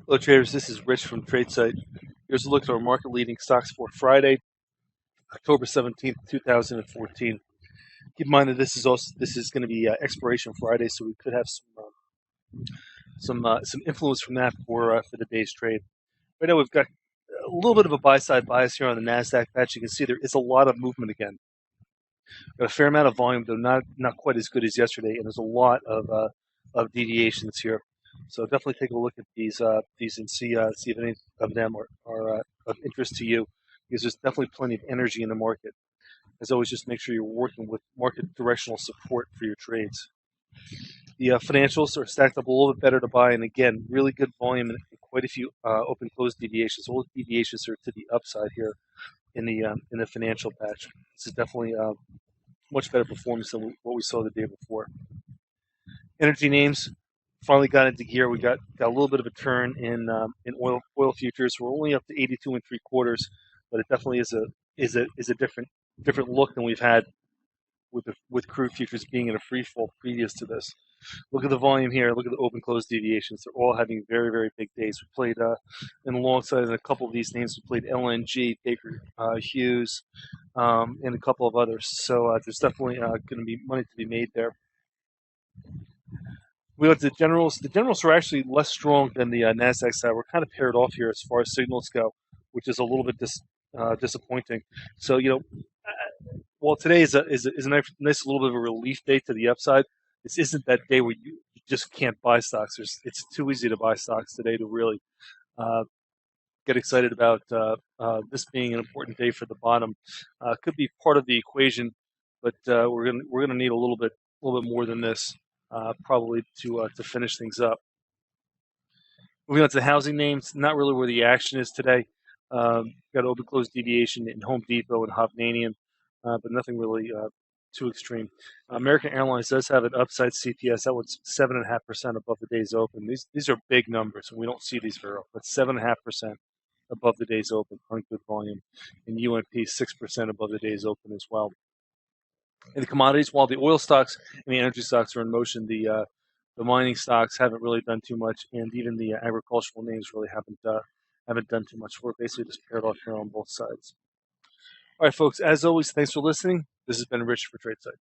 Hello traders, this is Rich from tradesight. Here's a look at our market leading stocks for Friday, October 17th, 2014. Keep in mind that this is going to be expiration Friday, so we could have some influence from that for the day's trade. Right now we've got a little bit of a buy side bias here on the Nasdaq patch. You can see there is a lot of movement again. Got a fair amount of volume, though not quite as good as yesterday, and there's a lot of deviations here. So definitely take a look at these and see if any of them are of interest to you, because there's definitely plenty of energy in the market. As always, just make sure you're working with market directional support for your trades. The financials are stacked up a little bit better to buy, and again, really good volume and quite a few open close deviations. All the deviations are to the upside here in the financial patch. This is definitely much better performance than what we saw the day before. Energy names finally got into gear. We got a little bit of a turn in oil futures. We're only up to 82 and 3/4, but it definitely is a different look than we've had with crude futures being in a free fall previous to this. Look at the volume here. Look at the open close deviations. They're all having very big days. We played and alongside a couple of these names, we played LNG, Baker Hughes, and a couple of others. So there's definitely going to be money to be made there. We got the generals. The generals are actually less strong than the Nasdaq side. We're kind of paired off here as far as signals go, which is a little bit disappointing. So while today is a nice little bit of a relief day to the upside, this isn't that day where you just can't buy stocks. It's too easy to buy stocks today to really uh, get excited about this being an important day for the bottom. Could be part of the equation, but we're gonna need a little bit more than this probably to finish things up. Moving on to the housing names, not really where the action is today. Got open close deviation in Home Depot and Hovnanian, but nothing really too extreme. American Airlines does have an upside CPS. That was 7.5% above the day's open. These are big numbers, and we don't see these very often. But 7.5% above the day's open on good volume, and UNP 6% above the day's open as well. In the commodities, while the oil stocks and the energy stocks are in motion, the mining stocks haven't really done too much, and even the agricultural names really haven't done too much. We're basically just paired off here on both sides. All right, folks. As always, thanks for listening. This has been Rich for tradesight.